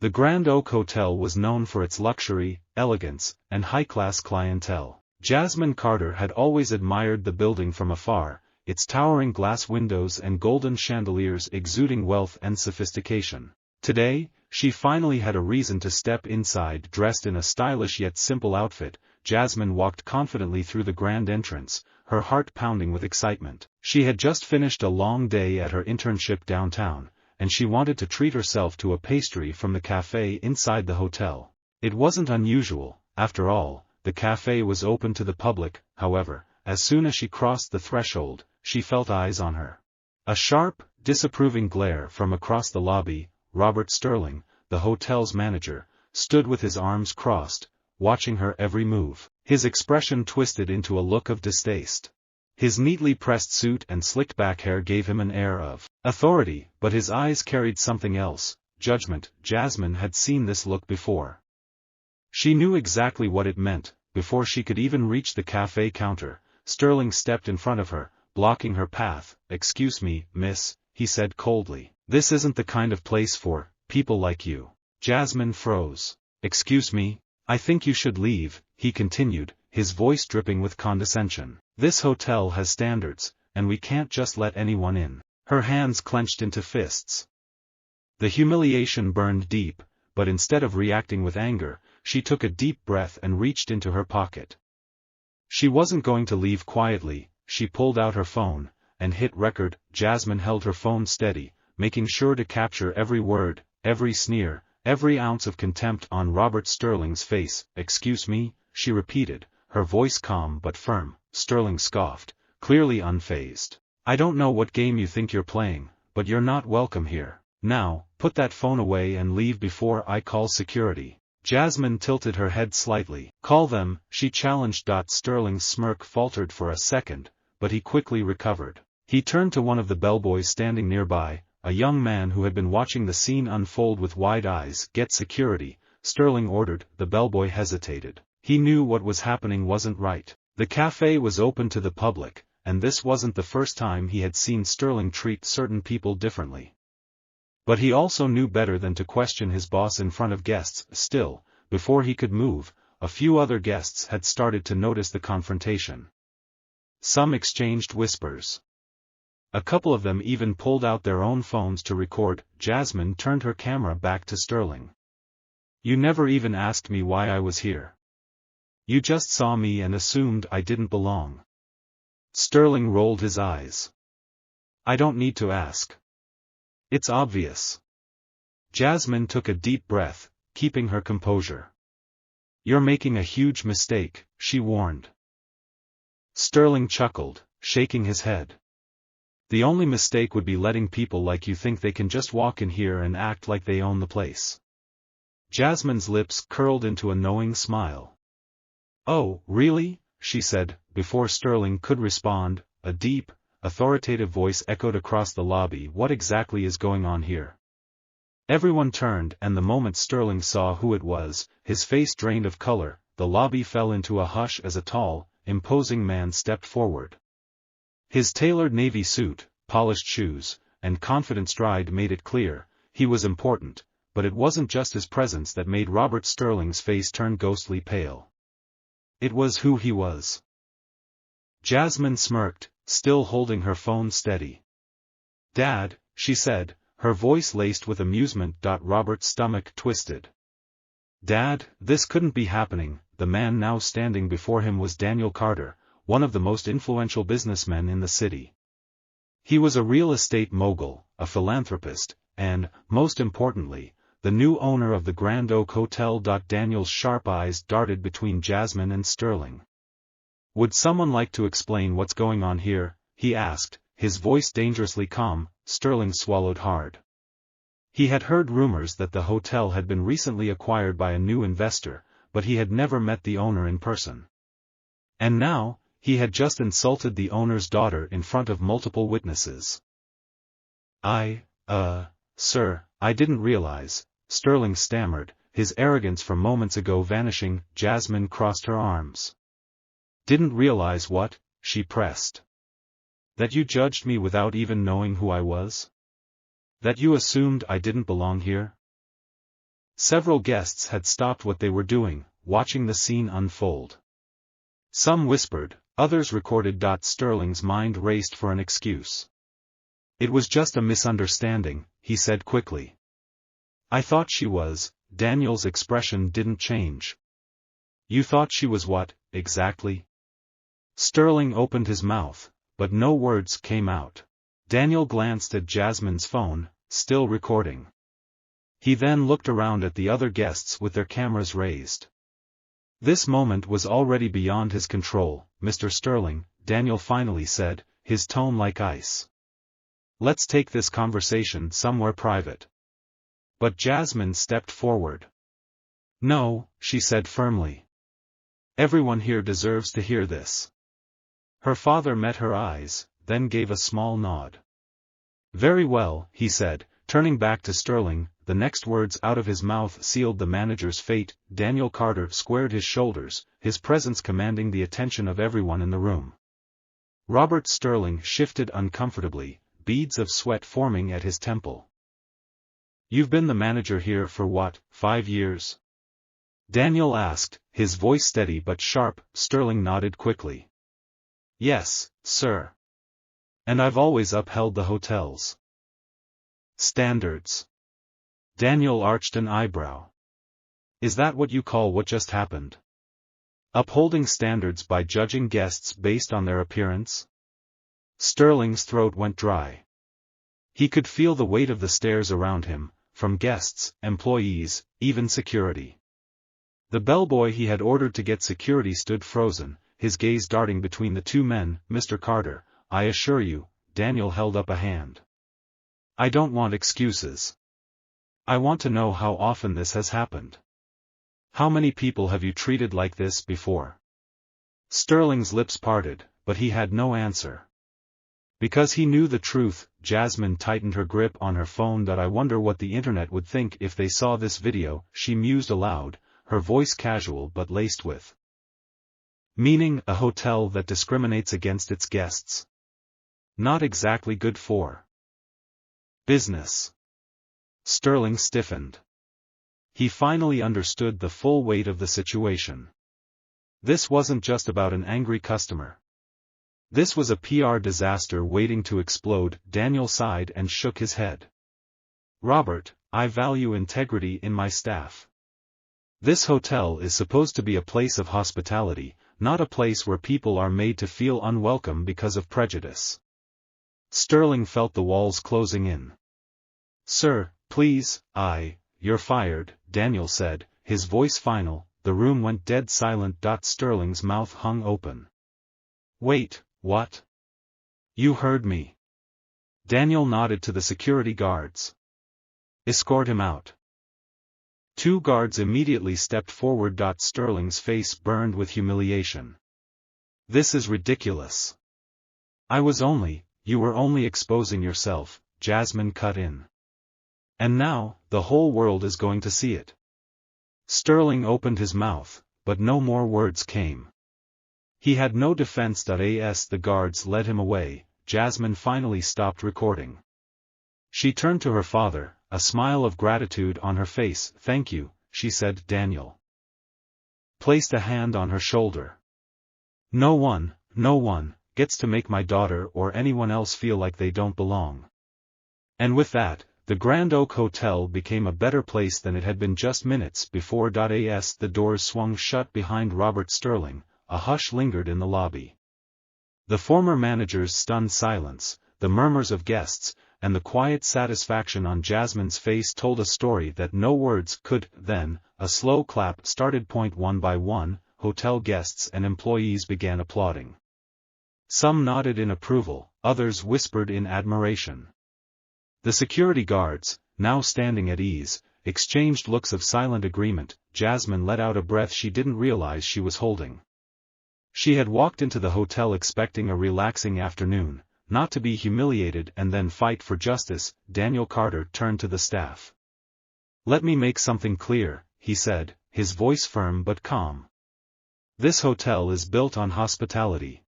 The Grand Oak Hotel was known for its luxury, elegance, and high-class clientele. Jasmine Carter had always admired the building from afar, its towering glass windows and golden chandeliers exuding wealth and sophistication. Today, she finally had a reason to step inside. Dressed in a stylish yet simple outfit, Jasmine walked confidently through the grand entrance, her heart pounding with excitement. She had just finished a long day at her internship downtown, and she wanted to treat herself to a pastry from the cafe inside the hotel. It wasn't unusual, after all, the cafe was open to the public. However, as soon as she crossed the threshold, she felt eyes on her. A sharp, disapproving glare from across the lobby. Robert Sterling, the hotel's manager, stood with his arms crossed, watching her every move. His expression twisted into a look of distaste. His neatly pressed suit and slicked back hair gave him an air of authority, but his eyes carried something else, judgment. Jasmine had seen this look before. She knew exactly what it meant. Before she could even reach the cafe counter, Sterling stepped in front of her, blocking her path. "Excuse me, miss," he said coldly. "This isn't the kind of place for people like you." Jasmine froze. "Excuse me? I think you should leave," he continued, his voice dripping with condescension. "This hotel has standards, and we can't just let anyone in." Her hands clenched into fists. The humiliation burned deep, but instead of reacting with anger, she took a deep breath and reached into her pocket. She wasn't going to leave quietly. She pulled out her phone, and hit record. Jasmine held her phone steady, making sure to capture every word, every sneer, every ounce of contempt on Robert Sterling's face. "Excuse me," she repeated, her voice calm but firm. Sterling scoffed, clearly unfazed. "I don't know what game you think you're playing, but you're not welcome here. Now, put that phone away and leave before I call security." Jasmine tilted her head slightly. "Call them," she challenged. Sterling's smirk faltered for a second, but he quickly recovered. He turned to one of the bellboys standing nearby, a young man who had been watching the scene unfold with wide eyes. "Get security," Sterling ordered. The bellboy hesitated. He knew what was happening wasn't right. The cafe was open to the public, and this wasn't the first time he had seen Sterling treat certain people differently. But he also knew better than to question his boss in front of guests. Still, before he could move, a few other guests had started to notice the confrontation. Some exchanged whispers. A couple of them even pulled out their own phones to record. Jasmine turned her camera back to Sterling. "You never even asked me why I was here. You just saw me and assumed I didn't belong." Sterling rolled his eyes. "I don't need to ask. It's obvious." Jasmine took a deep breath, keeping her composure. "You're making a huge mistake," she warned. Sterling chuckled, shaking his head. "The only mistake would be letting people like you think they can just walk in here and act like they own the place." Jasmine's lips curled into a knowing smile. "Oh, really?" she said. Before Sterling could respond, a deep, authoritative voice echoed across the lobby. "What exactly is going on here?" Everyone turned, and the moment Sterling saw who it was, his face drained of color. The lobby fell into a hush as a tall, imposing man stepped forward. His tailored navy suit, polished shoes, and confident stride made it clear, he was important, but it wasn't just his presence that made Robert Sterling's face turn ghostly pale. It was who he was. Jasmine smirked, still holding her phone steady. "Dad," she said, her voice laced with amusement. Robert's stomach twisted. "Dad, this couldn't be happening." The man now standing before him was Daniel Carter, one of the most influential businessmen in the city. He was a real estate mogul, a philanthropist, and, most importantly, the new owner of the Grand Oak Hotel. Daniel's sharp eyes darted between Jasmine and Sterling. "Would someone like to explain what's going on here?" he asked, his voice dangerously calm. Sterling swallowed hard. He had heard rumors that the hotel had been recently acquired by a new investor, but he had never met the owner in person. And now, he had just insulted the owner's daughter in front of multiple witnesses. Sir, I didn't realize," Sterling stammered, his arrogance from moments ago vanishing. Jasmine crossed her arms. "Didn't realize what?" she pressed. "That you judged me without even knowing who I was? That you assumed I didn't belong here?" Several guests had stopped what they were doing, watching the scene unfold. Some whispered, others recorded. Sterling's mind raced for an excuse. "It was just a misunderstanding," he said quickly. "I thought she was." Daniel's expression didn't change. "You thought she was what, exactly?" Sterling opened his mouth, but no words came out. Daniel glanced at Jasmine's phone, still recording. He then looked around at the other guests with their cameras raised. This moment was already beyond his control. "Mr. Sterling," Daniel finally said, his tone like ice. "Let's take this conversation somewhere private." But Jasmine stepped forward. "No," she said firmly. "Everyone here deserves to hear this." Her father met her eyes, then gave a small nod. "Very well," he said, turning back to Sterling. The next words out of his mouth sealed the manager's fate. Daniel Carter squared his shoulders, his presence commanding the attention of everyone in the room. Robert Sterling shifted uncomfortably, beads of sweat forming at his temple. "You've been the manager here for what, 5 years?" Daniel asked, his voice steady but sharp. Sterling nodded quickly. "Yes, sir. And I've always upheld the hotel's standards." Daniel arched an eyebrow. "Is that what you call what just happened? Upholding standards by judging guests based on their appearance?" Sterling's throat went dry. He could feel the weight of the stares around him, from guests, employees, even security. The bellboy he had ordered to get security stood frozen, his gaze darting between the two men. "Mr. Carter, I assure you," Daniel held up a hand. "I don't want excuses. I want to know how often this has happened. How many people have you treated like this before?" Sterling's lips parted, but he had no answer. Because he knew the truth. Jasmine tightened her grip on her phone. "I wonder what the internet would think if they saw this video," she mused aloud, her voice casual but laced with meaning. "A hotel that discriminates against its guests. Not exactly good for business." Sterling stiffened. He finally understood the full weight of the situation. This wasn't just about an angry customer. This was a PR disaster waiting to explode. Daniel sighed and shook his head. "Robert, I value integrity in my staff. This hotel is supposed to be a place of hospitality, not a place where people are made to feel unwelcome because of prejudice." Sterling felt the walls closing in. "Sir, please, you're fired," Daniel said, his voice final. The room went dead silent. Sterling's mouth hung open. "Wait, what? You heard me." Daniel nodded to the security guards. "Escort him out." 2 guards immediately stepped forward. Sterling's face burned with humiliation. "This is ridiculous." You were only exposing yourself," Jasmine cut in. "And now, the whole world is going to see it." Sterling opened his mouth, but no more words came. He had no defense. As the guards led him away, Jasmine finally stopped recording. She turned to her father, a smile of gratitude on her face. "Thank you," she said. Daniel placed a hand on her shoulder. No one gets to make my daughter or anyone else feel like they don't belong." And with that, the Grand Oak Hotel became a better place than it had been just minutes before. As the doors swung shut behind Robert Sterling, a hush lingered in the lobby. The former manager's stunned silence, the murmurs of guests, and the quiet satisfaction on Jasmine's face told a story that no words could. Then, a slow clap started. One by one, hotel guests and employees began applauding. Some nodded in approval, others whispered in admiration. The security guards, now standing at ease, exchanged looks of silent agreement. Jasmine let out a breath she didn't realize she was holding. She had walked into the hotel expecting a relaxing afternoon, not to be humiliated and then fight for justice. Daniel Carter turned to the staff. "Let me make something clear," he said, his voice firm but calm. "This hotel is built on hospitality.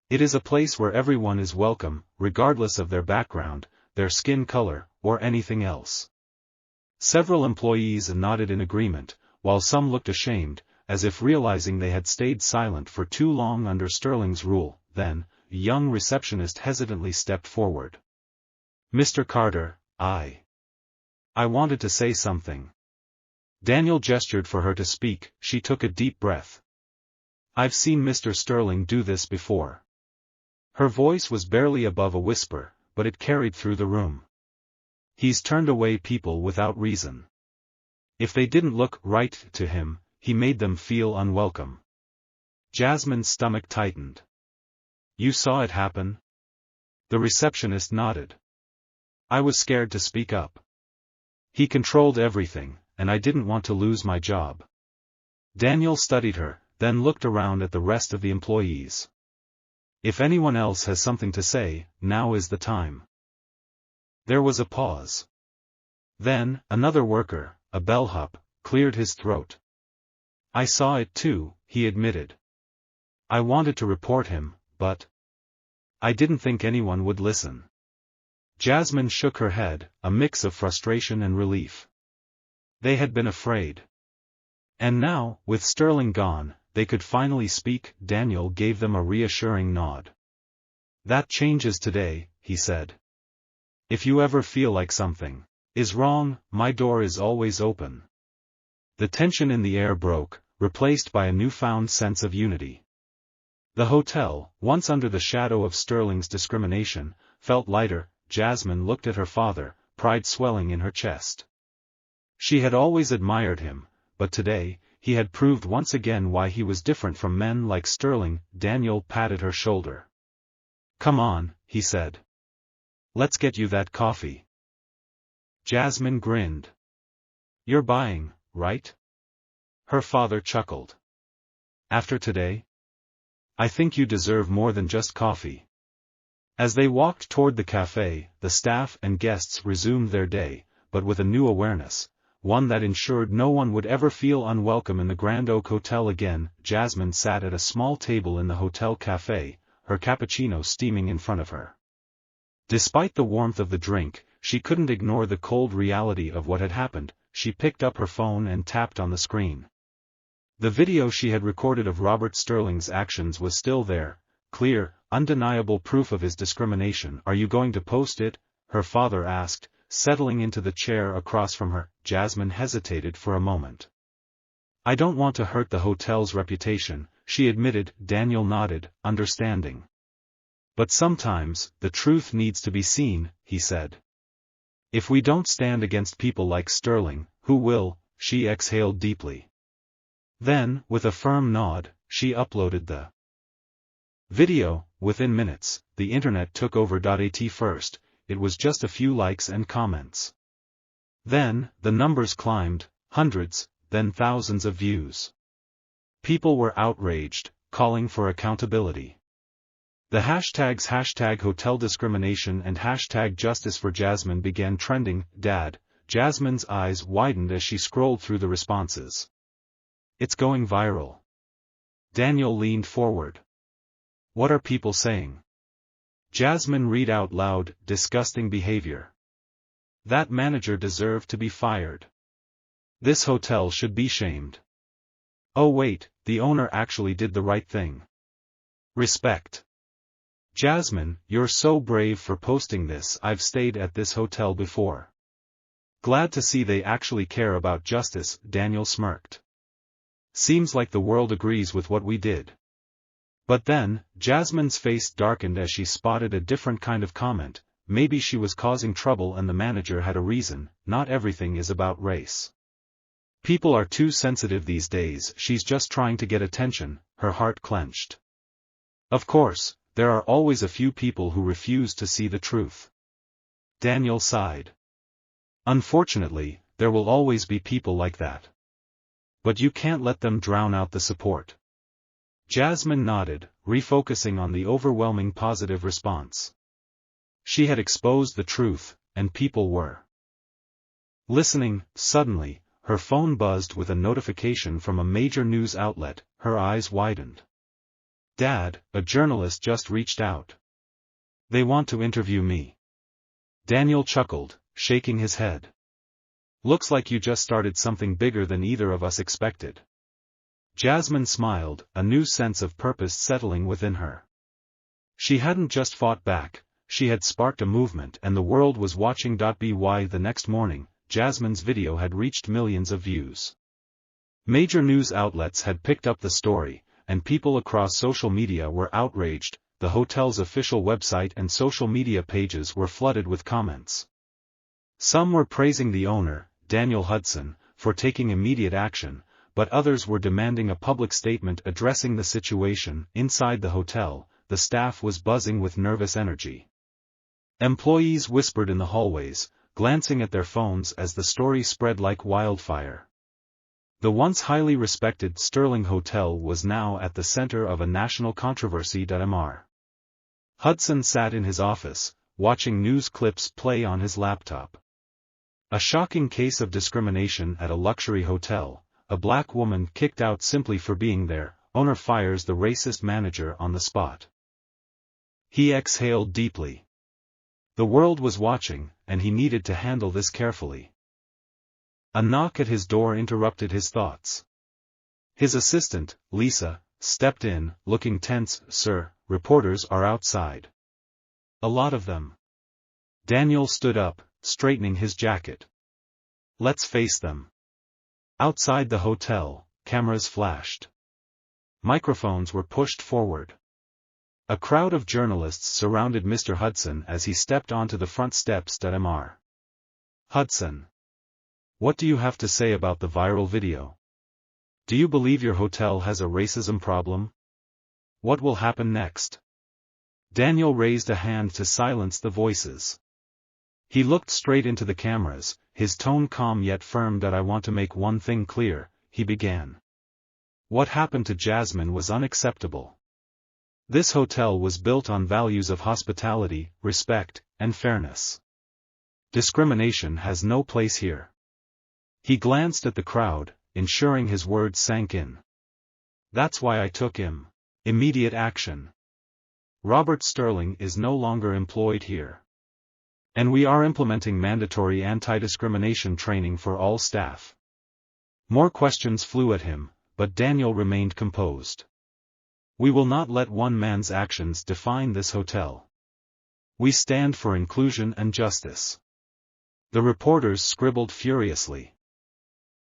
It is a place where everyone is welcome, regardless of their background, their skin color, or anything else. Several employees nodded in agreement, while some looked ashamed, as if realizing they had stayed silent for too long under Sterling's rule. Then, a young receptionist hesitantly stepped forward. "Mr. Carter, I wanted to say something." Daniel gestured for her to speak. She took a deep breath. "I've seen Mr. Sterling do this before." Her voice was barely above a whisper, but it carried through the room. "He's turned away people without reason. If they didn't look right to him, he made them feel unwelcome." Jasmine's stomach tightened. "You saw it happen?" The receptionist nodded. "I was scared to speak up. He controlled everything, and I didn't want to lose my job." Daniel studied her, then looked around at the rest of the employees. "If anyone else has something to say, now is the time." There was a pause. Then, another worker, a bellhop, cleared his throat. "I saw it too," he admitted. "I wanted to report him, but I didn't think anyone would listen." Jasmine shook her head, a mix of frustration and relief. They had been afraid. And now, with Sterling gone, they could finally speak. Daniel gave them a reassuring nod. "That changes today," he said. "If you ever feel like something is wrong, my door is always open." The tension in the air broke, replaced by a newfound sense of unity. The hotel, once under the shadow of Sterling's discrimination, felt lighter. Jasmine looked at her father, pride swelling in her chest. She had always admired him, but today, he had proved once again why he was different from men like Sterling. Daniel patted her shoulder. "Come on," he said. "Let's get you that coffee." Jasmine grinned. "You're buying, right?" Her father chuckled. "After today? I think you deserve more than just coffee." As they walked toward the cafe, the staff and guests resumed their day, but with a new awareness, one that ensured no one would ever feel unwelcome in the Grand Oak Hotel again. Jasmine sat at a small table in the hotel cafe, her cappuccino steaming in front of her. Despite the warmth of the drink, she couldn't ignore the cold reality of what had happened. She picked up her phone and tapped on the screen. The video she had recorded of Robert Sterling's actions was still there, clear, undeniable proof of his discrimination. "Are you going to post it?" her father asked, settling into the chair across from her. Jasmine hesitated for a moment. "I don't want to hurt the hotel's reputation," she admitted. Daniel nodded, understanding. "But sometimes, the truth needs to be seen," he said. "If we don't stand against people like Sterling, who will?" She exhaled deeply. Then, with a firm nod, she uploaded the video. Within minutes, the internet took over. At first, it was just a few likes and comments. Then, the numbers climbed, hundreds, then thousands of views. People were outraged, calling for accountability. The hashtags #HotelDiscrimination and #JusticeForJasmine began trending. "Dad," Jasmine's eyes widened as she scrolled through the responses. "It's going viral." Daniel leaned forward. "What are people saying?" Jasmine read out loud, "Disgusting behavior. That manager deserved to be fired. This hotel should be shamed. Oh wait, the owner actually did the right thing. Respect. Jasmine, you're so brave for posting this. I've stayed at this hotel before. Glad to see they actually care about justice." Daniel smirked. "Seems like the world agrees with what we did." But then, Jasmine's face darkened as she spotted a different kind of comment. Maybe she was causing trouble and the manager had a reason. Not everything is about race. People are too sensitive these days. She's just trying to get attention. Her heart clenched. Of course, there are always a few people who refuse to see the truth. Daniel sighed. Unfortunately, there will always be people like that. But you can't let them drown out the support. Jasmine nodded, refocusing on the overwhelming positive response. She had exposed the truth, and people were listening. Suddenly, her phone buzzed with a notification from a major news outlet. Her eyes widened. "Dad, a journalist just reached out. They want to interview me." Daniel chuckled, shaking his head. Looks like you just started something bigger than either of us expected. Jasmine smiled, a new sense of purpose settling within her. She hadn't just fought back, she had sparked a movement and the world was watching. By the next morning, Jasmine's video had reached millions of views. Major news outlets had picked up the story, and people across social media were outraged. The hotel's official website and social media pages were flooded with comments. Some were praising the owner, Daniel Hudson, for taking immediate action, but others were demanding a public statement addressing the situation. Inside the hotel, the staff was buzzing with nervous energy. Employees whispered in the hallways, glancing at their phones as the story spread like wildfire. The once highly respected Sterling Hotel was now at the center of a national controversy. Mr. Hudson sat in his office, watching news clips play on his laptop. A shocking case of discrimination at a luxury hotel, a black woman kicked out simply for being there, owner fires the racist manager on the spot. He exhaled deeply. The world was watching, and he needed to handle this carefully. A knock at his door interrupted his thoughts. His assistant, Lisa, stepped in, looking tense. "Sir, reporters are outside." "A lot of them." Daniel stood up, straightening his jacket. "Let's face them." Outside the hotel, cameras flashed. Microphones were pushed forward. A crowd of journalists surrounded Mr. Hudson as he stepped onto the front steps. Mr. Hudson, what do you have to say about the viral video? Do you believe your hotel has a racism problem? What will happen next? Daniel raised a hand to silence the voices. He looked straight into the cameras, his tone calm yet firm. "I want to make one thing clear," he began. "What happened to Jasmine was unacceptable. This hotel was built on values of hospitality, respect, and fairness. Discrimination has no place here." He glanced at the crowd, ensuring his words sank in. "That's why I took immediate action. Robert Sterling is no longer employed here. And we are implementing mandatory anti-discrimination training for all staff." More questions flew at him, but Daniel remained composed. "We will not let one man's actions define this hotel. We stand for inclusion and justice." The reporters scribbled furiously.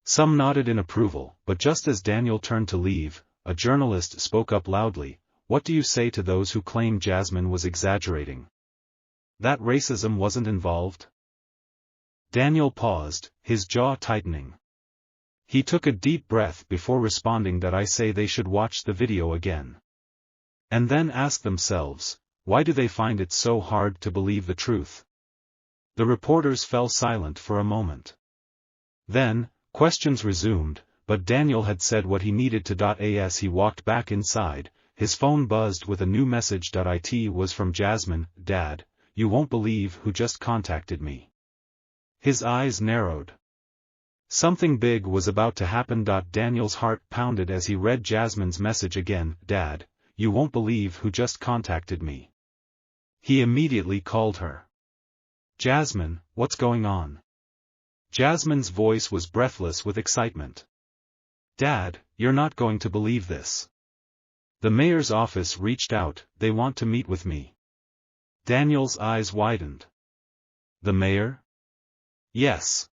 Some nodded in approval, but just as Daniel turned to leave, a journalist spoke up loudly. "What do you say to those who claim Jasmine was exaggerating? That racism wasn't involved?" Daniel paused, his jaw tightening. He took a deep breath before responding. "I say they should watch the video again. And then ask themselves, why do they find it so hard to believe the truth?" The reporters fell silent for a moment. Then, questions resumed, but Daniel had said what he needed to. As he walked back inside, his phone buzzed with a new message. It was from Jasmine. "Dad, you won't believe who just contacted me." His eyes narrowed. Something big was about to happen. Daniel's heart pounded as he read Jasmine's message again. "Dad, you won't believe who just contacted me." He immediately called her. "Jasmine, what's going on?" Jasmine's voice was breathless with excitement. "Dad, you're not going to believe this. The mayor's office reached out, they want to meet with me." Daniel's eyes widened. "The mayor?" "Yes.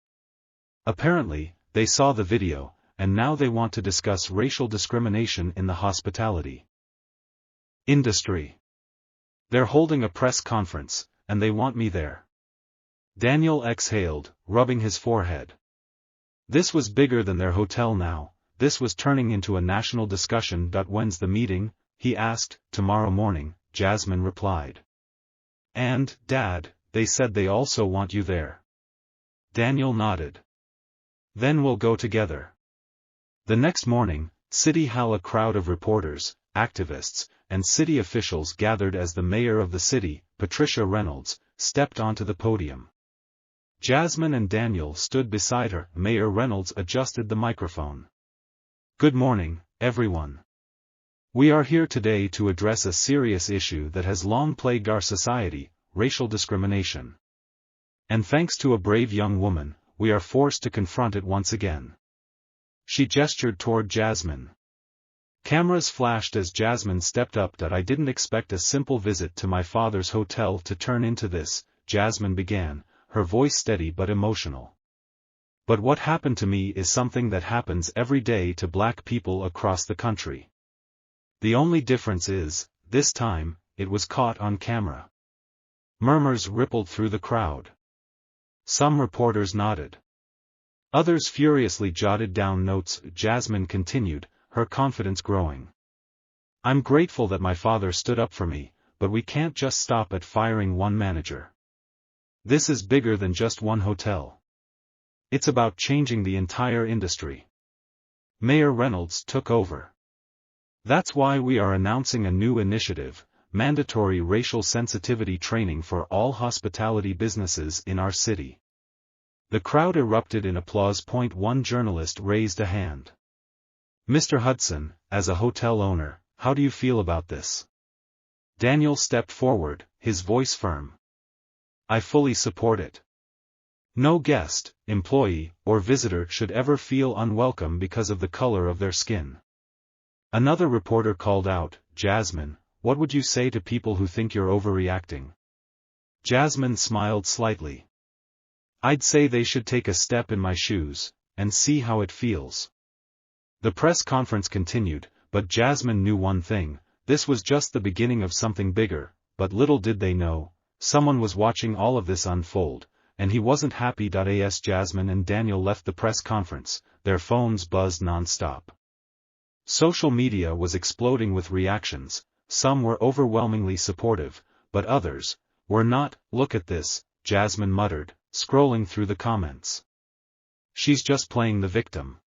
Apparently, they saw the video, and now they want to discuss racial discrimination in the hospitality industry. They're holding a press conference, and they want me there." Daniel exhaled, rubbing his forehead. This was bigger than their hotel now, this was turning into a national discussion. "When's the meeting?" he asked. "Tomorrow morning," Jasmine replied. "And, Dad, they said they also want you there." Daniel nodded. "Then we'll go together." The next morning, City Hall. A crowd of reporters, activists, and city officials gathered as the mayor of the city, Patricia Reynolds, stepped onto the podium. Jasmine and Daniel stood beside her. Mayor Reynolds adjusted the microphone. "Good morning, everyone. We are here today to address a serious issue that has long plagued our society, racial discrimination. And thanks to a brave young woman, we are forced to confront it once again. She gestured toward Jasmine. Cameras flashed as Jasmine stepped up. I didn't expect a simple visit to my father's hotel to turn into this, Jasmine began, her voice steady but emotional. But what happened to me is something that happens every day to black people across the country. The only difference is, this time, it was caught on camera. Murmurs rippled through the crowd. Some reporters nodded. Others furiously jotted down notes. Jasmine continued, her confidence growing. I'm grateful that my father stood up for me, but we can't just stop at firing one manager. This is bigger than just one hotel. It's about changing the entire industry. Mayor Reynolds took over. That's why we are announcing a new initiative, mandatory racial sensitivity training for all hospitality businesses in our city. The crowd erupted in applause. One journalist raised a hand. Mr. Hudson, as a hotel owner, how do you feel about this? Daniel stepped forward, his voice firm. I fully support it. No guest, employee, or visitor should ever feel unwelcome because of the color of their skin. Another reporter called out, Jasmine, what would you say to people who think you're overreacting? Jasmine smiled slightly. I'd say they should take a step in my shoes, and see how it feels. The press conference continued, but Jasmine knew one thing, this was just the beginning of something bigger, but little did they know, someone was watching all of this unfold, and he wasn't happy. As Jasmine and Daniel left the press conference, their phones buzzed non-stop. Social media was exploding with reactions, some were overwhelmingly supportive, but others were not. Look at this, Jasmine muttered, scrolling through the comments. She's just playing the victim.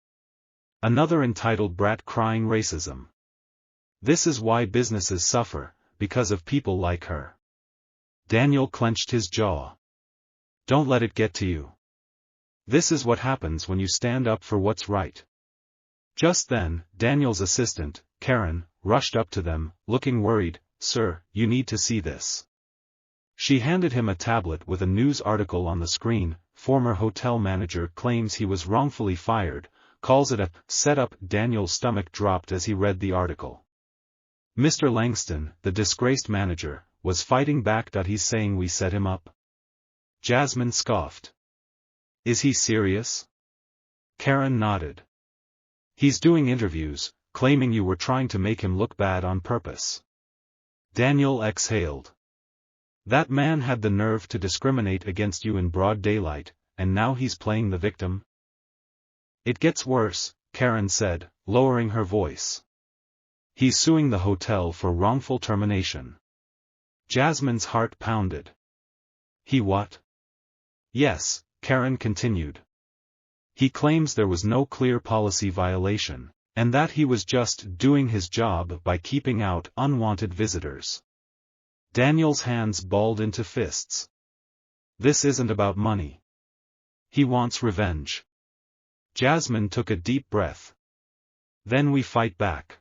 Another entitled brat crying racism. This is why businesses suffer, because of people like her. Daniel clenched his jaw. Don't let it get to you. This is what happens when you stand up for what's right. Just then, Daniel's assistant, Karen, rushed up to them, looking worried. Sir, you need to see this. She handed him a tablet with a news article on the screen. Former hotel manager claims he was wrongfully fired, calls it a setup. Daniel's stomach dropped as he read the article. Mr. Langston, the disgraced manager, was fighting back. He's saying we set him up. Jasmine scoffed. Is he serious? Karen nodded. He's doing interviews, claiming you were trying to make him look bad on purpose. Daniel exhaled. That man had the nerve to discriminate against you in broad daylight, and now he's playing the victim? It gets worse, Karen said, lowering her voice. He's suing the hotel for wrongful termination. Jasmine's heart pounded. He what? Yes, Karen continued. He claims there was no clear policy violation, and that he was just doing his job by keeping out unwanted visitors. Daniel's hands balled into fists. This isn't about money. He wants revenge. Jasmine took a deep breath. Then we fight back.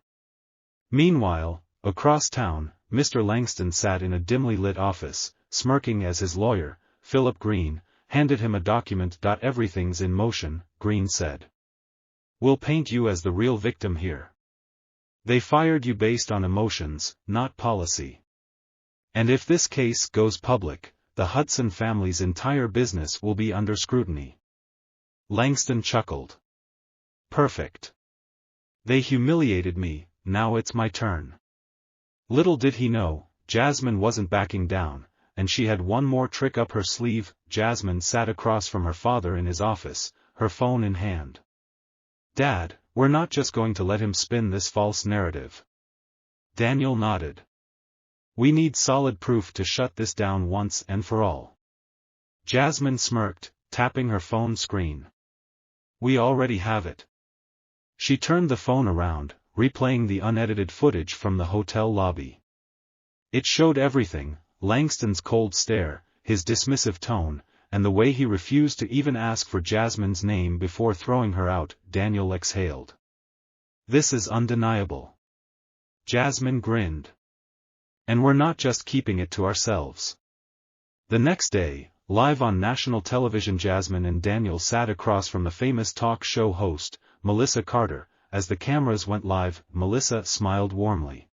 Meanwhile, across town, Mr. Langston sat in a dimly lit office, smirking as his lawyer, Philip Green, handed him a document. Everything's in motion, Green said. We'll paint you as the real victim here. They fired you based on emotions, not policy. And if this case goes public, the Hudson family's entire business will be under scrutiny. Langston chuckled. Perfect. They humiliated me, now it's my turn. Little did he know, Jasmine wasn't backing down, and she had one more trick up her sleeve. Jasmine sat across from her father in his office, her phone in hand. Dad, we're not just going to let him spin this false narrative. Daniel nodded. We need solid proof to shut this down once and for all. Jasmine smirked, tapping her phone screen. We already have it. She turned the phone around, replaying the unedited footage from the hotel lobby. It showed everything, Langston's cold stare, his dismissive tone, and the way he refused to even ask for Jasmine's name before throwing her out. Daniel exhaled. This is undeniable. Jasmine grinned. And we're not just keeping it to ourselves. The next day, Live on national television, Jasmine and Daniel sat across from the famous talk show host, Melissa Carter. As the cameras went live, Melissa smiled warmly.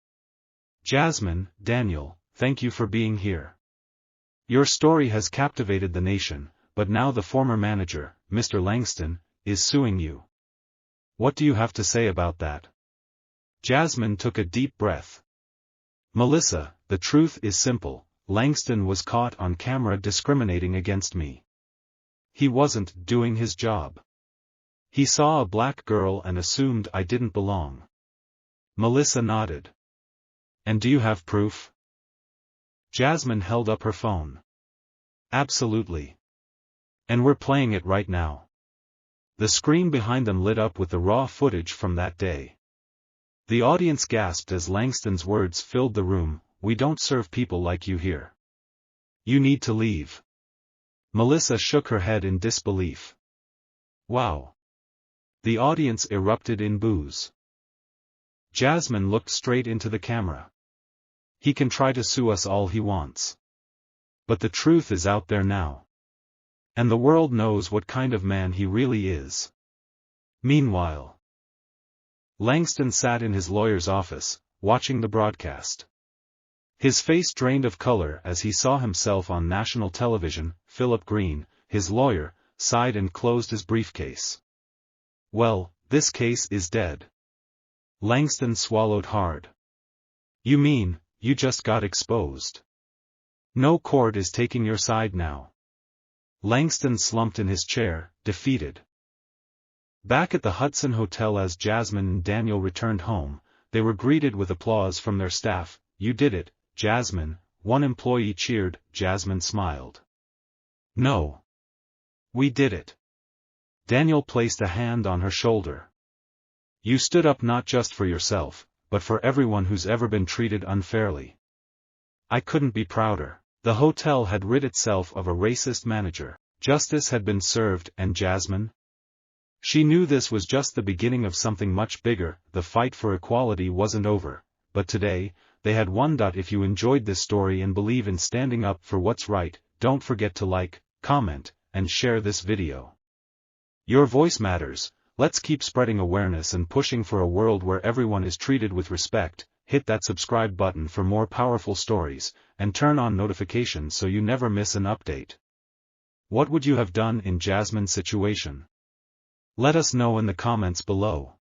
Jasmine, Daniel, thank you for being here. Your story has captivated the nation, but now the former manager, Mr. Langston, is suing you. What do you have to say about that? Jasmine took a deep breath. Melissa, the truth is simple. Langston was caught on camera discriminating against me. He wasn't doing his job. He saw a black girl and assumed I didn't belong. Melissa nodded. And do you have proof? Jasmine held up her phone. Absolutely. And we're playing it right now. The screen behind them lit up with the raw footage from that day. The audience gasped as Langston's words filled the room. We don't serve people like you here. You need to leave. Melissa shook her head in disbelief. Wow. The audience erupted in boos. Jasmine looked straight into the camera. He can try to sue us all he wants. But the truth is out there now. And the world knows what kind of man he really is. Meanwhile, Langston sat in his lawyer's office, watching the broadcast. His face drained of color as he saw himself on national television. Philip Green, his lawyer, sighed and closed his briefcase. Well, this case is dead. Langston swallowed hard. You mean, you just got exposed? No court is taking your side now. Langston slumped in his chair, defeated. Back at the Hudson Hotel as Jasmine and Daniel returned home, they were greeted with applause from their staff. You did it, Jasmine, one employee cheered. Jasmine smiled. No. We did it. Daniel placed a hand on her shoulder. You stood up not just for yourself, but for everyone who's ever been treated unfairly. I couldn't be prouder. The hotel had rid itself of a racist manager. Justice had been served, and Jasmine? She knew this was just the beginning of something much bigger. The fight for equality wasn't over, but today, they had won. If you enjoyed this story and believe in standing up for what's right, don't forget to like, comment, and share this video. Your voice matters. Let's keep spreading awareness and pushing for a world where everyone is treated with respect. Hit that subscribe button for more powerful stories, and turn on notifications so you never miss an update. What would you have done in Jasmine's situation? Let us know in the comments below.